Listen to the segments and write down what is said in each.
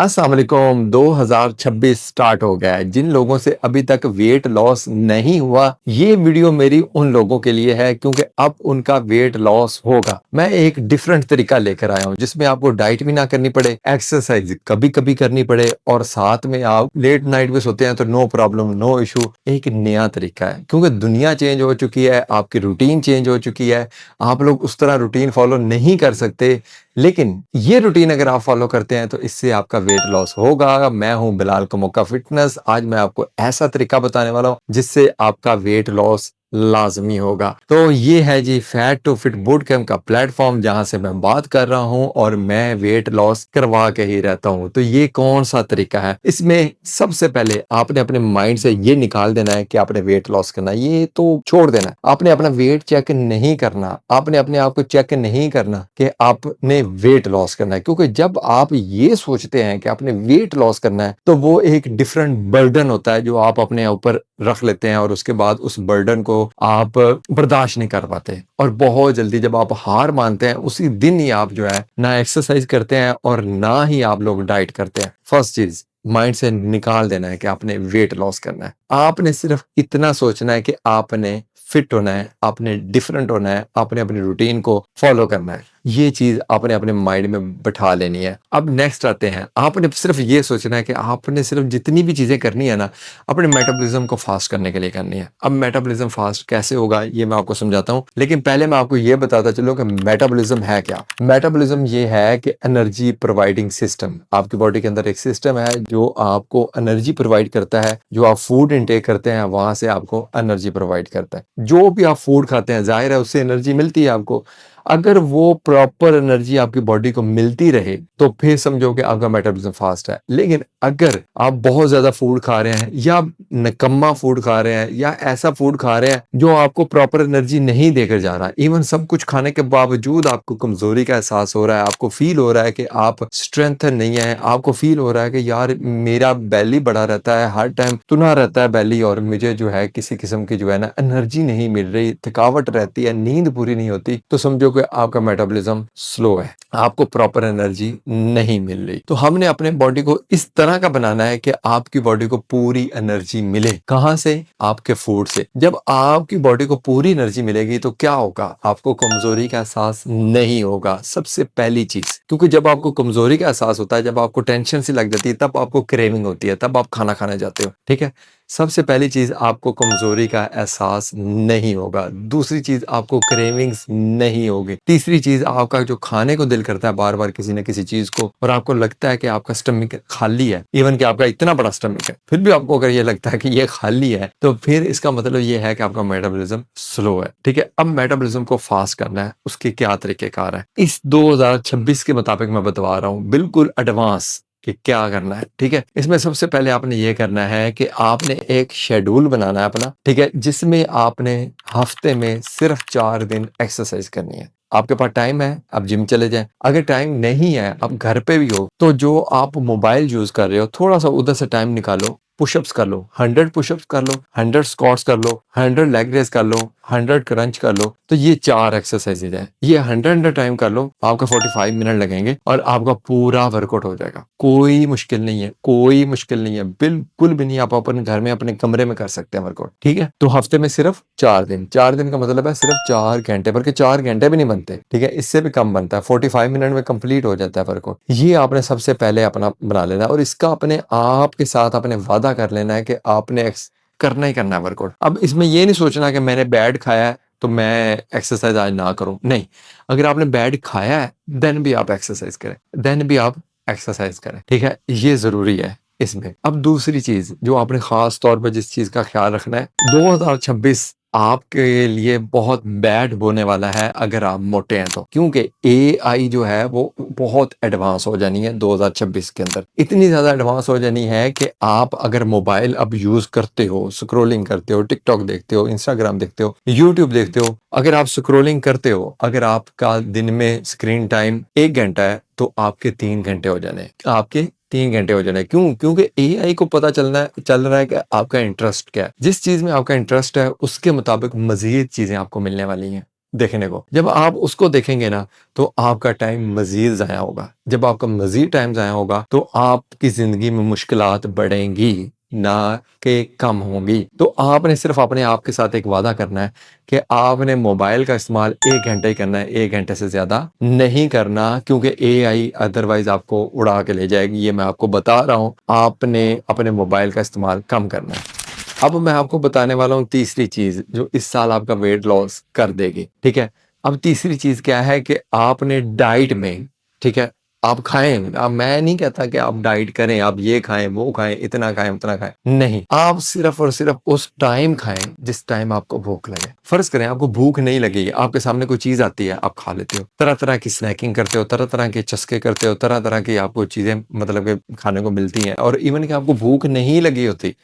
अस्सलाम वालेकुम। 2026 स्टार्ट हो गया है। जिन लोगों से अभी तक वेट लॉस नहीं हुआ, ये वीडियो मेरी उन लोगों के लिए है क्योंकि अब उनका वेट लॉस होगा। मैं एक डिफरेंट तरीका लेकर आया हूं जिसमें आपको डाइट भी ना करनी पड़े, एक्सरसाइज कभी कभी करनी पड़े और साथ में आप लेट नाइट में सोते हैं तो नो प्रॉब्लम, नो इशू। एक नया तरीका है क्योंकि दुनिया चेंज हो चुकी है, आपकी रूटीन चेंज हो चुकी है। आप लोग उस तरह रूटीन फॉलो नहीं कर सकते, लेकिन ये रूटीन अगर आप फॉलो करते हैं तो इससे आपका वेट लॉस होगा। मैं हूं बिलाल कमोका फिटनेस। आज मैं आपको ऐसा तरीका बताने वाला हूं जिससे आपका वेट लॉस लाजमी होगा। तो ये है जी fat to fit boot camp का प्लेटफॉर्म जहां से मैं बात कर रहा हूं और मैं वेट लॉस करवा के ही रहता हूं। तो ये कौन सा तरीका है? इसमें सबसे पहले आपने अपने माइंड से ये निकाल देना है कि आपने वेट लॉस करना है, ये तो छोड़ देना है। आपने अपना वेट चेक नहीं करना, आपने अपने आप को चेक नहीं करना कि आपने वेट लॉस करना है, क्योंकि जब आप ये सोचते हैं कि आपने वेट लॉस करना है तो वो एक डिफरेंट बर्डन होता है जो आप अपने ऊपर रख लेते हैं और उसके बाद उस बर्डन को आप बर्दाश्त नहीं कर पाते और बहुत जल्दी जब आप हार मानते हैं उसी दिन ही आप जो है ना एक्सरसाइज करते हैं और ना ही आप लोग डाइट करते हैं। फर्स्ट चीज माइंड से निकाल देना है कि आपने वेट लॉस करना है। आपने सिर्फ इतना सोचना है कि आपने फिट होना है, आपने डिफरेंट होना है, आपने अपनी रूटीन को फॉलो करना है। ये चीज आपने अपने माइंड में बैठा लेनी है। अब नेक्स्ट आते हैं, आपने सिर्फ ये सोचना है कि आपने सिर्फ जितनी भी चीजें करनी है ना अपने मेटाबॉलिज्म को फास्ट करने के लिए करनी है। अब मेटाबॉलिज्म फास्ट कैसे होगा ये मैं आपको समझाता हूँ, लेकिन पहले मैं आपको ये बताता चलूं कि मेटाबॉलिज्म है क्या। मेटाबॉलिज्म ये है कि एनर्जी प्रोवाइडिंग सिस्टम। आपकी बॉडी के अंदर एक सिस्टम है जो आपको एनर्जी प्रोवाइड करता है। जो आप फूड इनटेक करते हैं वहां से आपको एनर्जी प्रोवाइड करता है। जो भी आप फूड खाते हैं जाहिर है उससे एनर्जी मिलती है आपको। अगर वो प्रॉपर एनर्जी आपकी बॉडी को मिलती रहे तो फिर समझो कि आपका मेटाबॉलिज्म फास्ट है। लेकिन अगर आप बहुत ज्यादा फूड खा रहे हैं या निकम्मा फूड खा रहे हैं या ऐसा फूड खा रहे हैं जो आपको प्रॉपर एनर्जी नहीं देकर जा रहा, इवन सब कुछ खाने के बावजूद आपको कमजोरी का एहसास हो रहा है, आपको फील हो रहा है कि आप स्ट्रेंथ नहीं है, आपको फील हो रहा है कि यार मेरा बेली बढ़ा रहता है, हर टाइम तुना रहता है बेली और मुझे जो है किसी किस्म की जो है ना एनर्जी नहीं मिल रही, थकावट रहती है, नींद पूरी नहीं होती, तो समझो कि आपका मेटाबॉलिज्म स्लो है, आपको प्रॉपर एनर्जी नहीं मिल रही। तो हमने अपने बॉडी को इस तरह का बनाना है कि आपकी बॉडी को पूरी एनर्जी मिले। कहां से? आपके फूड से। जब आपकी बॉडी को पूरी एनर्जी मिलेगी तो क्या होगा? आपको कमजोरी का एहसास नहीं होगा, सबसे पहली चीज। क्योंकि जब आपको कमजोरी का एहसास होता है, जब आपको टेंशन सी लग जाती है, तब आपको क्रेविंग होती है, तब आप खाना खाने जाते हो। ठीक है, सबसे पहली चीज आपको कमजोरी का एहसास नहीं होगा। दूसरी चीज आपको क्रेविंग्स नहीं होगी। तीसरी चीज आपका जो खाने को दिल करता है बार बार किसी न किसी चीज को और आपको लगता है कि आपका स्टमक खाली है, इवन कि आपका इतना बड़ा स्टमक है, फिर भी आपको अगर ये लगता है कि ये खाली है तो फिर इसका मतलब ये है कि आपका मेटाबॉलिज्म स्लो है। ठीक है, अब मेटाबॉलिज्म को फास्ट करना है, उसके क्या तरीकेकार है इस 2026 के मुताबिक मैं बतवा रहा हूँ, बिल्कुल एडवांस कि क्या करना है। ठीक है, इसमें सबसे पहले आपने ये करना है कि आपने एक शेड्यूल बनाना है अपना। ठीक है, जिसमें आपने हफ्ते में सिर्फ 4 दिन एक्सरसाइज करनी है। आपके पास टाइम है, आप जिम चले जाएं। अगर टाइम नहीं है, आप घर पे भी हो, तो जो आप मोबाइल यूज कर रहे हो थोड़ा सा उधर से टाइम निकालो, पुशअप्स कर लो, 100 पुशअप्स कर लो, 100 स्क्वाट्स कर लो, 100 लेग रेस कर लो, 100 क्रंच कर लो। तो ये 4 एक्सरसाइजेज है, ये 100 टाइम कर लो, आपका 45 मिनट लगेंगे और आपका पूरा वर्कआउट हो जाएगा। कोई मुश्किल नहीं है, कोई मुश्किल नहीं है, बिल्कुल भी नहीं। आप अपने घर में अपने कमरे में कर सकते हैं वर्कआउट। ठीक है, तो हफ्ते में सिर्फ 4 दिन। 4 दिन का मतलब है सिर्फ 4 घंटे, बल्कि 4 घंटे भी नहीं बनते। ठीक है, इससे भी कम बनता है, 45 मिनट में कंप्लीट हो जाता है वर्कआउट। ये आपने सबसे पहले अपना बना लेना और इसका अपने आप के साथ अपने वादा कर लेना है कि आपने करना ही करना है वर्कआउट। अब इसमें ये नहीं सोचना कि मैंने बैड खाया है तो मैं एक्सरसाइज आज ना करूं, नहीं। अगर आपने बैड खाया है देन भी आप एक्सरसाइज करें, देन भी आप एक्सरसाइज करें। ठीक है, ये जरूरी है इसमें। अब दूसरी चीज जो आपने खास तौर पर जिस चीज का ख्याल रखना है, 2026 आपके लिए बहुत बैड होने वाला है अगर आप मोटे हैं तो, क्योंकि एआई जो है वो बहुत एडवांस हो जानी है 2026 के अंदर। इतनी ज्यादा एडवांस हो जानी है कि आप अगर मोबाइल अब यूज करते हो, स्क्रोलिंग करते हो, टिकटॉक देखते हो, इंस्टाग्राम देखते हो, यूट्यूब देखते हो, अगर आप स्क्रोलिंग करते हो, अगर आपका दिन में स्क्रीन टाइम 1 घंटा है तो आपके 3 घंटे हो जाने, आपके 3 घंटे हो जाने। क्यों? क्योंकि एआई को पता चल रहा है कि आपका इंटरेस्ट क्या है। जिस चीज में आपका इंटरेस्ट है उसके मुताबिक मजीद चीजें आपको मिलने वाली हैं। देखने को। जब आप उसको देखेंगे ना, तो आपका टाइम मज़ीद ज़ाया होगा। जब आपका मज़ीद टाइम ज़ाया होगा, तो आपकी ज़िंदगी में मुश्किलात बढ़ेंगी, ना कि कम होंगी। तो आपने सिर्फ़ अपने आप के साथ एक वादा करना है कि आपने मोबाइल का इस्तेमाल 1 घंटे ही करना है, 1 घंटे से ज़्यादा नहीं करना, क्योंकि एआई अदरवाइज़ आपको उड़ा के ले जाएगी। ये मैं आपको बता रहा हूँ, आपने अपने मोबाइल का इस्तेमाल कम करना है। अब मैं आपको बताने वाला हूँ तीसरी चीज़ जो इस साल आपका वेट लॉस कर देगी, ठीक है? अब तीसरी चीज़ क्या है कि आपने डाइट में, ठीक है? आप खाएँ, अब मैं नहीं कहता कि आप डाइट करें, आप ये खाएँ, वो खाएँ, इतना खाएँ, उतना खाएँ। नहीं, आप सिर्फ़ और सिर्फ़ उस टाइम खाएँ जिस टाइम आपको भूख लगे। फ़र्ज़ करें आपको भूख नहीं लगेगी, आपके सामने कोई चीज़ आती है, आप खा लेते हो। तरह-तरह की स्नैकिंग करते हो, तरह-तरह के चस्के करते हो, तरह-तरह की आपको चीज़ें मतलब कि खाने को मिलती हैं और इवन कि आपको भूख नहीं लगी होती।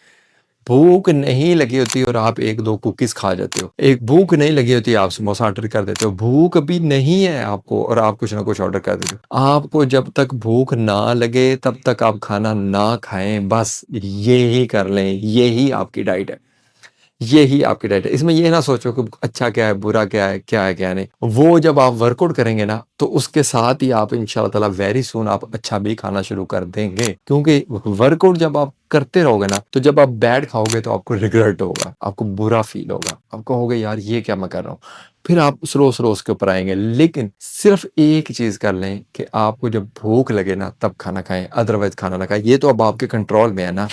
भूख नहीं लगी होती और आप 1-2 कुकीज़ खा जाते हो। एक भूख नहीं लगी होती, आप समोसा ऑर्डर कर देते हो। भूख भी नहीं है आपको और आप कुछ ना कुछ ऑर्डर कर देते हो। आपको जब तक भूख ना लगे तब तक आप खाना ना खाएँ, बस ये ही कर लें, यही आपकी डाइट है। यही आपकी डाइट है। इसमें ये ना सोचो कि अच्छा क्या है, बुरा क्या है, क्या नहीं। वो जब आप वर्कआउट करेंगे ना, तो उसके साथ ही आप इंशाअल्लाह ताला वेरी सून आप अच्छा भी खाना शुरू कर देंगे। क्योंकि वर्कआउट जब आप करते रहोगे ना, तो जब आप बैड खाओगे तो आपको रिग्रेट होगा, आपको बुरा फ़ील होगा। आप कहोगे यार ये क्या मैं कर रहा हूँ? फिर आप स्लो-स्लो उसके ऊपर आएँगे। लेकिन सिर्फ़ एक चीज़ कर लें कि आपको जब भूख लगे ना, तब खाना खाएँ, अदरवाइज़ खाना ना खाएँ। ये तो अब आपके कंट्रोल में है ना।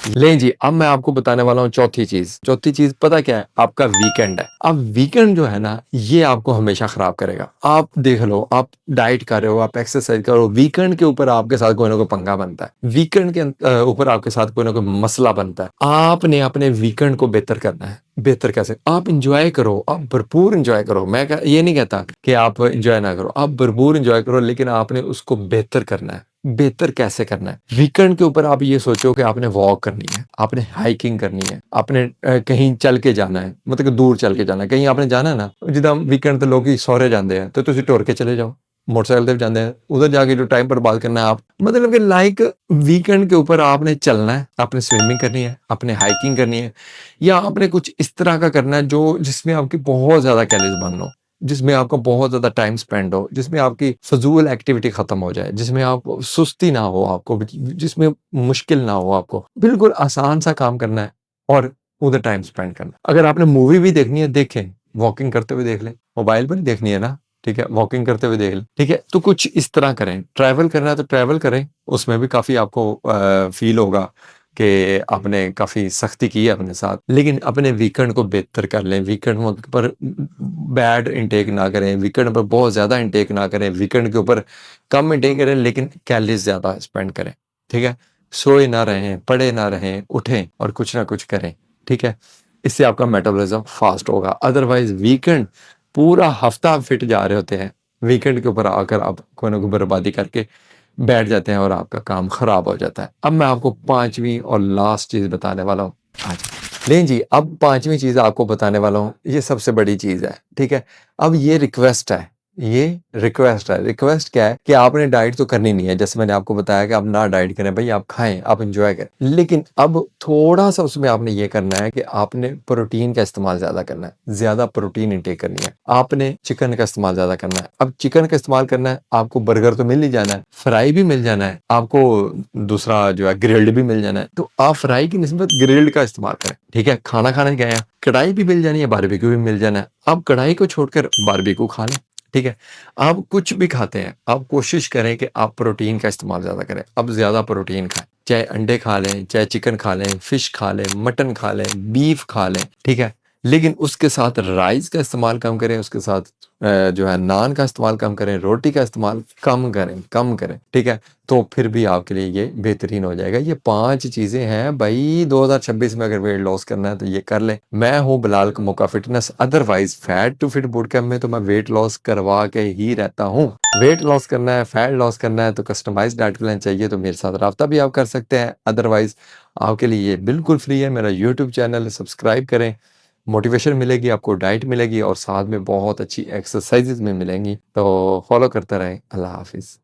लें जी, अब मैं आपको बताने वाला हूँ चौथी चीज़। चौथी चीज़ पता क्या है? आपका वीकेंड है। अब वीकेंड जो है ना, ये आपको हमेशा खराब करेगा। आप देख लो, आप डाइट कर रहे हो, आप एक्सरसाइज़ कर रहे हो, वीकेंड के ऊपर आपके साथ कोई ना कोई पंगा बनता है। वीकेंड के ऊपर आपके साथ कोई ना कोई मसला बनता है। आपने अपने वीकेंड को बेहतर करना है। बेहतर कैसे? आप एन्जॉय करो, आप भरपूर एन्जॉय करो। ये नहीं कहता कि आप एन्जॉय ना करो, आप भरपूर एन्जॉय करो, लेकिन आपने उसको बेहतर करना है। बेहतर कैसे करना है? वीकेंड के ऊपर आप ये सोचो कि आपने वॉक करनी है, आपने हाइकिंग करनी है, आपने कहीं चल के जाना है, मतलब कि दूर चल के जाना है। कहीं आपने जाना है ना, जिद्दां वीकेंड ते लोग सौरे जाते हैं, तो तुसी टुर के चले जाओ। मोटरसाइकिल ते जाते हैं, उधर जाके जो टाइम बर्बाद करना है आप, मतलब कि लाइक वीकेंड के ऊपर आपने चलना है, आपने स्विमिंग करनी है, आपने हाइकिंग करनी है, या आपने कुछ इस तरह का करना है जो जिसमें आपकी बहुत ज़्यादा कैलोरीज़ बर्न हो। जिसमें आपका बहुत ज़्यादा टाइम स्पेंड हो, जिसमें आपकी फ़िज़ूल एक्टिविटी ख़त्म हो जाए, जिसमें आप सुस्ती ना हो आपको, जिसमें मुश्किल ना हो आपको। बिल्कुल आसान सा काम करना है और उधर टाइम स्पेंड करना है। अगर आपने मूवी भी देखनी है, देखें, वॉकिंग करते हुए देख लें। मोबाइल पर ही देखनी है ना, ठीक है? वॉकिंग करते हुए देख लें, ठीक है? तो कुछ इस तरह करें। ट्रैवल करना है तो ट्रैवल करें, उसमें भी काफ़ी आपको फ़ील होगा कि आपने काफ़ी सख्ती की है अपने साथ, लेकिन अपने वीकेंड को बेहतर कर लें। वीकेंड पर बैड इंटेक ना करें, वीकेंड पर बहुत ज़्यादा इंटेक ना करें, वीकेंड के ऊपर कम इंटेक करें, लेकिन कैलोरीज़ ज़्यादा स्पेंड करें, ठीक है? सोए ना रहें, पड़े ना रहें, उठें और कुछ ना कुछ करें, ठीक है? इससे आपका मेटाबॉलिज़्म फ़ास्ट होगा। अदरवाइज़ वीकेंड पूरा हफ़्ता आप फिट जा रहे होते हैं, वीकेंड के ऊपर आकर आप कोई ना कोई बर्बादी करके बैठ जाते हैं और आपका काम खराब हो जाता है। अब मैं आपको 5वीं और लास्ट चीज़ बताने वाला हूँ आज। लें जी, अब 5वीं चीज़ आपको बताने वाला हूँ, ये सबसे बड़ी चीज़ है, ठीक है? अब ये रिक्वेस्ट है, ये रिक्वेस्ट है। रिक्वेस्ट क्या है कि आपने डाइट तो करनी नहीं है, जैसे मैंने आपको बताया कि आप ना डाइट करें, भई आप खाएँ, आप एन्जॉय करें। लेकिन अब थोड़ा-सा उसमें आपने ये करना है कि आपने प्रोटीन का इस्तेमाल ज़्यादा करना है, ज़्यादा प्रोटीन इंटेक करनी है। आपने चिकन का इस्तेमाल ज़्यादा करना है। अब चिकन का इस्तेमाल करना है, आपको बर्गर तो मिल ही जाना है, फ्राई भी मिल जाना है, आपको दूसरा जो है ग्रिल्ड भी मिल जाना है। तो आप फ्राई की निस्बत ग्रिल्ड का इस्तेमाल करें, ठीक है? खाना खाने गए हैं, कढ़ाई भी मिल जानी है, बारबेक्यू भी मिल जाना है। आप कढ़ाई को छोड़कर बारबेक्यू खा लें, ठीक है? आप कुछ भी खाते हैं, आप कोशिश करें कि आप प्रोटीन का इस्तेमाल ज़्यादा करें। अब ज़्यादा प्रोटीन खाएँ, चाहे अंडे खा लें, चाहे चिकन खा लें, फिश खा लें, मटन खा लें, बीफ खा लें, ठीक है? लेकिन उसके साथ राइस का इस्तेमाल कम करें, उसके साथ जो है नान का इस्तेमाल कम करें, रोटी का इस्तेमाल कम करें, ठीक है? तो फिर भी आपके लिए ये बेहतरीन हो जाएगा। ये 5 चीज़ें हैं भई 2026 में अगर वेट लॉस करना है तो ये कर लें। मैं हूँ Bilal Kamoka fitness, otherwise fat to fit boot camp में तो मैं वेट लॉस करवा के ही रहता हूँ। वेट लॉस करना है, फैट लॉस करना है तो कस्टमाइज़्ड डाइट प्लान चाहिए तो मेरे साथ राब्ता भी आप कर सकते हैं। अदरवाइज़ आपके लिए ये बिल्कुल फ्री है। मेरा यूट्यूब चैनल है, सब्सक्राइब करें। मोटिवेशन मिलेगी, आपको डाइट मिलेगी और साथ में बहुत अच्छी एक्सरसाइज़ेज़ में मिलेंगी। तो फॉलो करते रहें। अल्लाह हाफ़िज़।